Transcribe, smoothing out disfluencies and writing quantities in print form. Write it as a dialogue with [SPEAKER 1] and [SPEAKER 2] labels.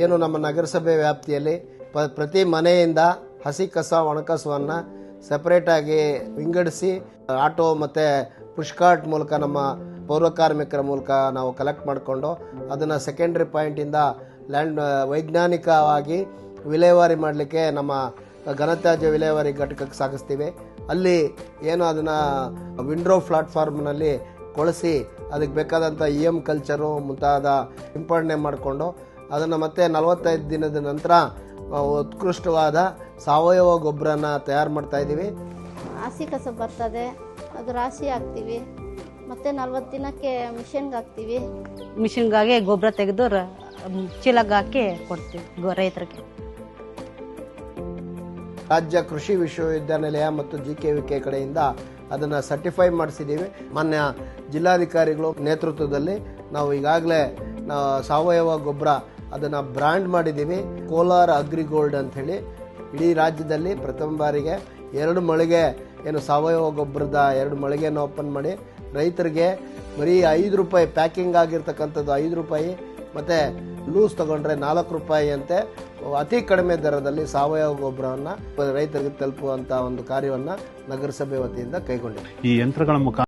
[SPEAKER 1] ಏನು ನಮ್ಮ ನಗರಸಭೆ ವ್ಯಾಪ್ತಿಯಲ್ಲಿ ಪ್ರತಿ ಮನೆಯಿಂದ ಹಸಿ ಕಸ ಒಣಕಸವನ್ನು ಸೆಪರೇಟಾಗಿ ವಿಂಗಡಿಸಿ ಆಟೋ ಮತ್ತು ಪುಷ್ಕಾರ್ಟ್ ಮೂಲಕ ನಮ್ಮ ಪೌರ ಕಾರ್ಮಿಕರ ಮೂಲಕ ನಾವು ಕಲೆಕ್ಟ್ ಮಾಡಿಕೊಂಡು ಅದನ್ನು ಸೆಕೆಂಡ್ರಿ ಪಾಯಿಂಟಿಂದ ವೈಜ್ಞಾನಿಕವಾಗಿ ವಿಲೇವಾರಿ ಮಾಡಲಿಕ್ಕೆ ನಮ್ಮ ಘನತ್ಯಾಜ್ಯ ವಿಲೇವಾರಿ ಘಟಕಕ್ಕೆ ಸಾಗಿಸ್ತೀವಿ. ಅಲ್ಲಿ ಏನು ಅದನ್ನು ವಿಂಡ್ರೋ ಪ್ಲಾಟ್ಫಾರ್ಮ್ನಲ್ಲಿ ಕೊಳಿಸಿ ಅದಕ್ಕೆ ಬೇಕಾದಂಥ ಕಲ್ಚರು ಮುಂತಾದ ಸಿಂಪಡಣೆ ಮಾಡಿಕೊಂಡು ಅದನ್ನು ಮತ್ತೆ 45 ದಿನದ ನಂತರ ಉತ್ಕೃಷ್ಟವಾದ ಸಾವಯವ ಗೊಬ್ಬರನ ತಯಾರು ಮಾಡ್ತಾ ಇದ್ದೀವಿ.
[SPEAKER 2] ಹಸಿ ಕಸ ಬರ್ತದೆ, ಅದು ರಾಶಿ ಹಾಕ್ತೀವಿ, ಮತ್ತೆ 40 ದಿನಕ್ಕೆ ಮಿಷನ್ಗೆ ಹಾಕ್ತೀವಿ.
[SPEAKER 3] ಮಿಷನ್ಗಾಗಿ ಗೊಬ್ಬರ ತೆಗೆದು ಚೀಲಕ್ಕೆ ಹಾಕಿ ಕೊಡ್ತೀವಿ ರೈತರಿಗೆ.
[SPEAKER 1] ರಾಜ್ಯ ಕೃಷಿ ವಿಶ್ವವಿದ್ಯಾನಿಲಯ ಮತ್ತು GKVK ಕಡೆಯಿಂದ ಅದನ್ನು ಸರ್ಟಿಫೈ ಮಾಡಿಸಿದ್ದೀವಿ. ಮಾನ್ಯ ಜಿಲ್ಲಾಧಿಕಾರಿಗಳು ನೇತೃತ್ವದಲ್ಲಿ ನಾವು ಈಗಾಗಲೇ ಸಾವಯವ ಗೊಬ್ಬರ ಅದನ್ನು ಬ್ರ್ಯಾಂಡ್ ಮಾಡಿದ್ದೀವಿ. ಕೋಲಾರ ಅಗ್ರಿಗೋಲ್ಡ್ ಅಂಥೇಳಿ ಇಡೀ ರಾಜ್ಯದಲ್ಲಿ ಪ್ರಥಮ ಬಾರಿಗೆ 2 ಮಳಿಗೆ ಏನು ಸಾವಯವ ಗೊಬ್ಬರದ 2 ಮಳಿಗೆಯನ್ನು ಓಪನ್ ಮಾಡಿ ರೈತರಿಗೆ ಬರೀ ₹5 ಪ್ಯಾಕಿಂಗ್ ಆಗಿರ್ತಕ್ಕಂಥದ್ದು ₹5 ಮತ್ತು ಲೂಸ್ ತಗೊಂಡ್ರೆ ₹4 ಅಂತೆ ಅತಿ ಕಡಿಮೆ ದರದಲ್ಲಿ ಸಾವಯವ ಗೊಬ್ಬರವನ್ನು ರೈತರಿಗೆ ತಲುಪುವಂಥ ಒಂದು ಕಾರ್ಯವನ್ನು ನಗರಸಭೆ ವತಿಯಿಂದ ಕೈಗೊಂಡಿದೆ.
[SPEAKER 4] ಈ ಯಂತ್ರಗಳ ಮುಖಾಂತರ